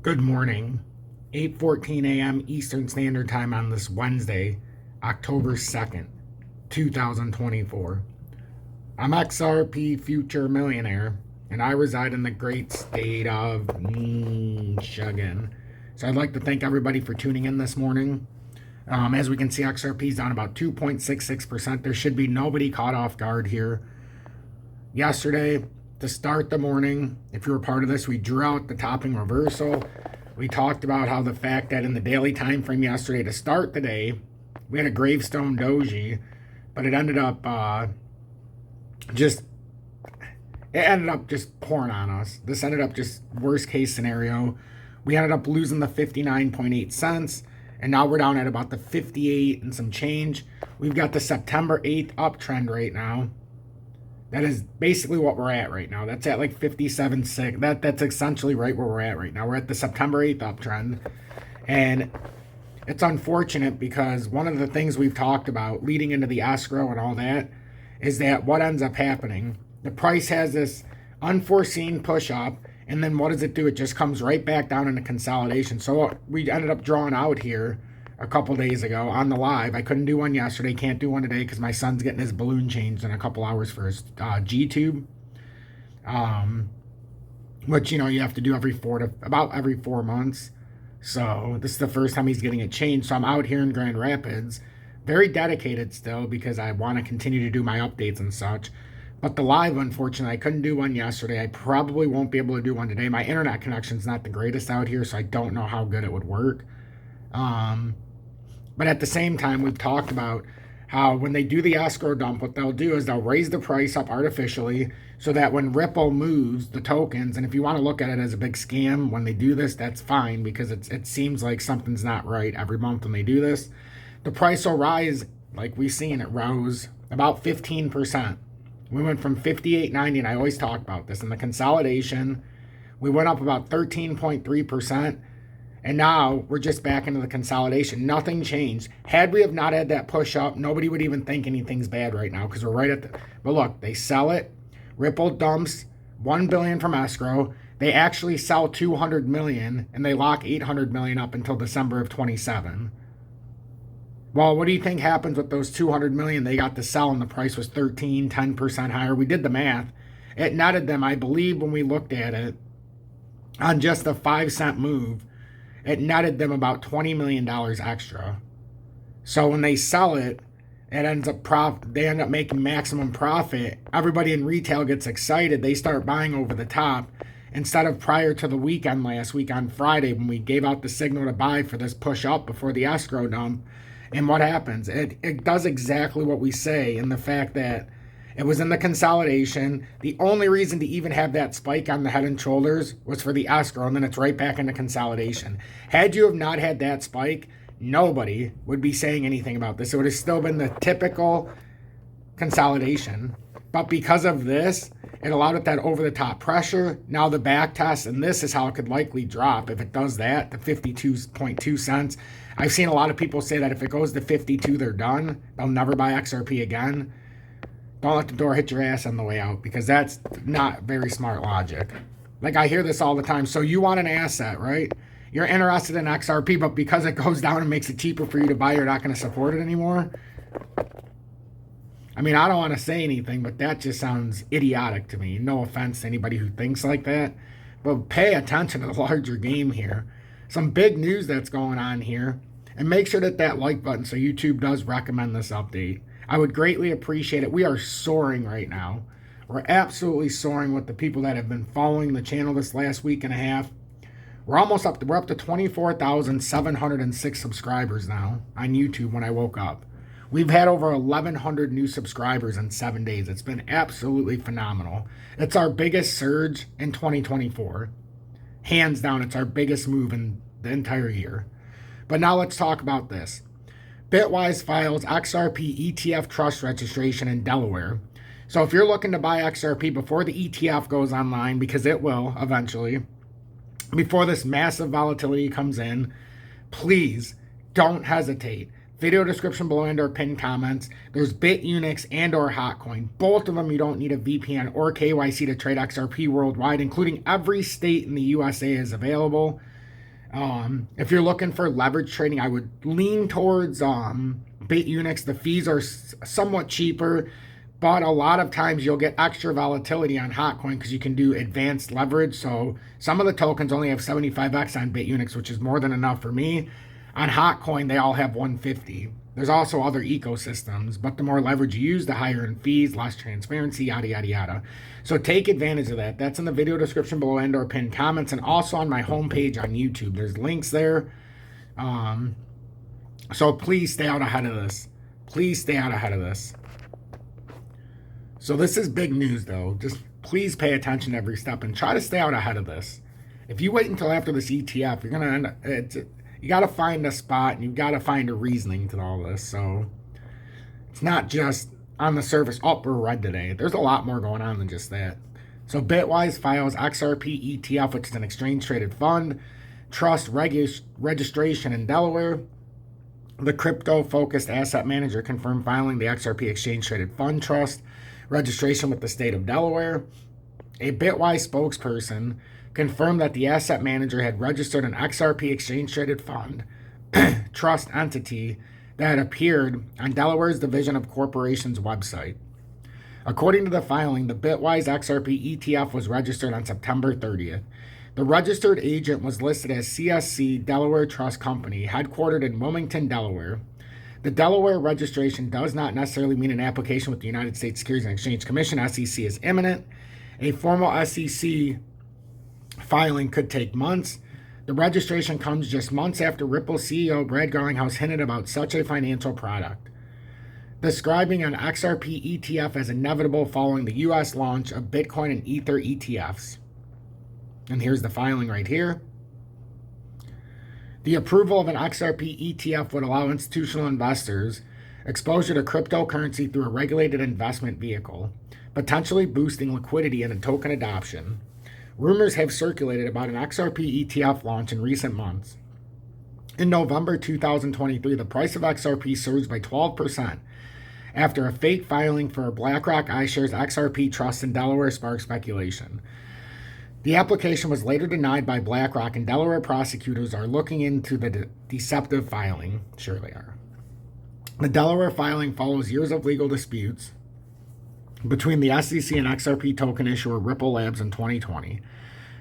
Good morning, 8:14 a.m. Eastern Standard Time on this Wednesday, October 2nd, 2024. I'm XRP Future Millionaire, and I reside in the great state of Michigan. So I'd like to thank everybody for tuning in this morning. As we can see, XRP is down about 2.66%. There should be nobody caught off guard here. Yesterday, to start the morning, if you were part of this, we drew out the topping reversal. We talked about how the fact that in the daily time frame yesterday to start the day, we had a gravestone doji, but it ended up just pouring on us. This ended up just worst case scenario. We ended up losing the 59.8 cents, and now we're down at about the 58 and some change. We've got the September 8th uptrend right now. That is basically what we're at right now. That's at like 57.6. That's essentially right where we're at right now. We're at the September 8th uptrend. And it's unfortunate because one of the things we've talked about leading into the escrow and all that is that what ends up happening, the price has this unforeseen push up, and then what does it do? It just comes right back down into consolidation. So we ended up drawing out here a couple days ago on the live. I couldn't do one yesterday, can't do one today because my son's getting his balloon changed in a couple hours for his G-tube, which, you know, you have to do about every 4 months. So this is the first time he's getting it changed. So I'm out here in Grand Rapids, very dedicated still because I want to continue to do my updates and such. But the live, unfortunately, I couldn't do one yesterday. I probably won't be able to do one today. My internet connection's not the greatest out here, so I don't know how good it would work. But at the same time, we've talked about how when they do the escrow dump, what they'll do is they'll raise the price up artificially so that when Ripple moves the tokens, and if you want to look at it as a big scam, when they do this, that's fine because it seems like something's not right every month when they do this. The price will rise, like we've seen, it rose about 15%. We went from 58.90, and I always talk about this, in the consolidation, we went up about 13.3%. And now we're just back into the consolidation. Nothing changed. Had we have not had that push up, nobody would even think anything's bad right now because we're right at the... But look, they sell it. Ripple dumps $1 billion from escrow. They actually sell $200 million, and they lock $800 million up until December of 27. Well, what do you think happens with those $200 million they got to sell, and the price was 10% higher? We did the math. It netted them, I believe, when we looked at it, on just a 5-cent move, it netted them about $20 million extra. So when they sell it, it ends up they end up making maximum profit. Everybody in retail gets excited. They start buying over the top instead of prior to the weekend last week on Friday when we gave out the signal to buy for this push up before the escrow dump. And what happens? It does exactly what we say, in the fact that it was in the consolidation. The only reason to even have that spike on the head and shoulders was for the escrow, and then it's right back into consolidation. Had you have not had that spike, nobody would be saying anything about this. It would have still been the typical consolidation. But because of this, it allowed it that over-the-top pressure. Now the back test, and this is how it could likely drop if it does that, to 52.2 cents. I've seen a lot of people say that if it goes to 52, they're done. They'll never buy XRP again. Don't let the door hit your ass on the way out, because that's not very smart logic. Like, I hear this all the time. So you want an asset, right? You're interested in XRP, but because it goes down and makes it cheaper for you to buy, you're not going to support it anymore? I mean, I don't want to say anything, but that just sounds idiotic to me. No offense to anybody who thinks like that. But pay attention to the larger game here. Some big news that's going on here. And make sure that like button so YouTube does recommend this update. I would greatly appreciate it. We are soaring right now. We're absolutely soaring with the people that have been following the channel this last week and a half. We're up to 24,706 subscribers now on YouTube when I woke up. We've had over 1,100 new subscribers in 7 days. It's been absolutely phenomenal. It's our biggest surge in 2024. Hands down, it's our biggest move in the entire year. But now let's talk about this. Bitwise files XRP ETF trust registration in Delaware. So if you're looking to buy XRP before the ETF goes online, because it will eventually, before this massive volatility comes in, please don't hesitate. Video description below and or pinned comments. There's BITUNIX and or HOTCOIN. Both of them you don't need a VPN or KYC to trade XRP worldwide, including every state in the USA is available. If you're looking for leverage trading, I would lean towards BITUNIX. The fees are somewhat cheaper, but a lot of times you'll get extra volatility on HOTCOIN because you can do advanced leverage. So some of the tokens only have 75x on BITUNIX, which is more than enough for me. On HOTCOIN, they all have 150. There's also other ecosystems, but the more leverage you use, the higher in fees, less transparency, yada, yada, yada. So take advantage of that. That's in the video description below and or pinned comments, and also on my homepage on YouTube. There's links there. So please stay out ahead of this. Please stay out ahead of this. So this is big news, though. Just please pay attention every step and try to stay out ahead of this. If you wait until after this ETF, you're going to end up... You got to find a spot and you've got to find a reasoning to all this. So it's not just on the surface, oh, we're red today. There's a lot more going on than just that. So Bitwise files XRP ETF, which is an exchange-traded fund, trust registration in Delaware. The crypto-focused asset manager confirmed filing the XRP exchange-traded fund trust registration with the state of Delaware. A Bitwise spokesperson confirmed that the asset manager had registered an XRP exchange-traded fund trust entity that appeared on Delaware's Division of Corporations website. According to the filing, the Bitwise XRP ETF was registered on September 30th. The registered agent was listed as CSC Delaware Trust Company, headquartered in Wilmington, Delaware. The Delaware registration does not necessarily mean an application with the United States Securities and Exchange Commission. SEC is imminent. A formal SEC filing could take months. The registration comes just months after Ripple CEO Brad Garlinghouse hinted about such a financial product, describing an XRP ETF as inevitable following the U.S. launch of Bitcoin and Ether ETFs. And here's the filing right here. The approval of an XRP ETF would allow institutional investors exposure to cryptocurrency through a regulated investment vehicle, potentially boosting liquidity and token adoption. Rumors have circulated about an XRP ETF launch in recent months. In November 2023, the price of XRP surged by 12% after a fake filing for a BlackRock iShares XRP trust in Delaware sparked speculation. The application was later denied by BlackRock, and Delaware prosecutors are looking into the deceptive filing. Sure they are. The Delaware filing follows years of legal disputes between the SEC and XRP token issuer Ripple Labs in 2020.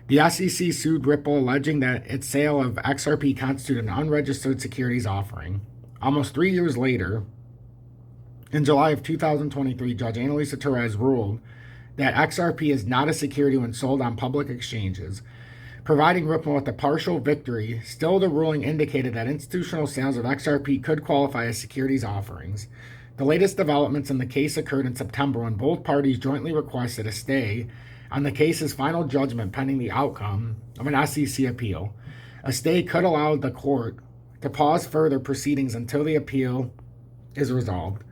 The SEC sued Ripple, alleging that its sale of XRP constituted an unregistered securities offering. Almost 3 years later, in July of 2023, Judge Annalisa Torres ruled that XRP is not a security when sold on public exchanges, providing Ripple with a partial victory. Still, the ruling indicated that institutional sales of XRP could qualify as securities offerings. The latest developments in the case occurred in September when both parties jointly requested a stay on the case's final judgment pending the outcome of an SEC appeal. A stay could allow the court to pause further proceedings until the appeal is resolved.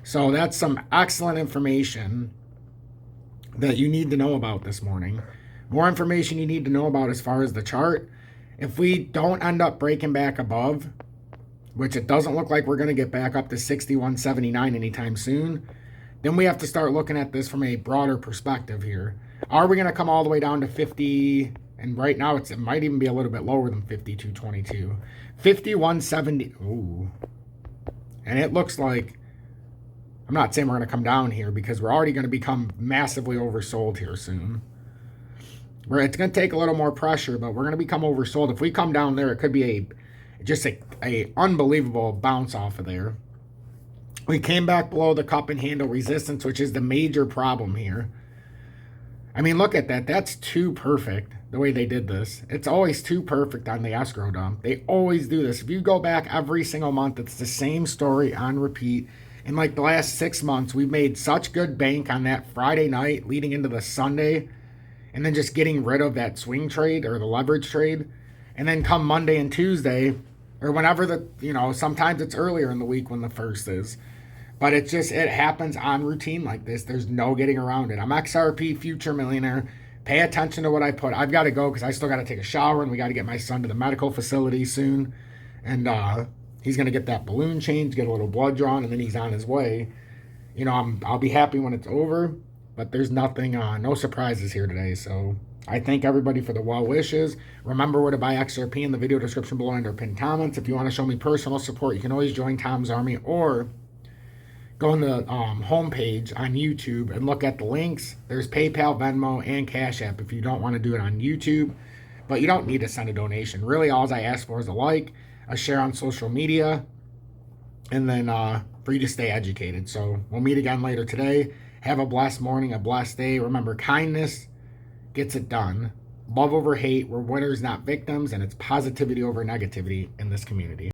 So that's some excellent information that you need to know about this morning. More information you need to know about as far as the chart. If we don't end up breaking back above, which it doesn't look like we're going to get back up to 61.79 anytime soon, then we have to start looking at this from a broader perspective here. Are we going to come all the way down to 50? And right now it might even be a little bit lower than 52.22. 51.70. Ooh. And it looks like, I'm not saying we're going to come down here because we're already going to become massively oversold here soon. It's going to take a little more pressure, but we're going to become oversold. If we come down there, it could be just a unbelievable bounce off of there. We came back below the cup and handle resistance, which is the major problem here. I mean, look at that. That's too perfect, the way they did this. It's always too perfect on the escrow dump. They always do this. If you go back every single month, it's the same story on repeat. In like the last 6 months, we've made such good bank on that Friday night leading into the Sunday, and then just getting rid of that swing trade or the leverage trade. And then come Monday and Tuesday, or whenever sometimes it's earlier in the week when the first is. But it happens on routine like this. There's no getting around it. I'm XRP Future Millionaire. Pay attention to what I put. I've got to go because I still got to take a shower, and we got to get my son to the medical facility soon. And he's going to get that balloon changed, get a little blood drawn, and then he's on his way. I'll be happy when it's over, but there's nothing, no surprises here today. So I thank everybody for the well wishes. Remember where to buy XRP in the video description below under pinned comments. If you want to show me personal support, you can always join Tom's Army or go on the homepage on YouTube and look at the links. There's PayPal, Venmo, and Cash App if you don't want to do it on YouTube. But you don't need to send a donation. Really, all I ask for is a like, a share on social media, and then for you to stay educated. So we'll meet again later today. Have a blessed morning, a blessed day. Remember, kindness gets it done. Love over hate. We're winners, not victims, and it's positivity over negativity in this community.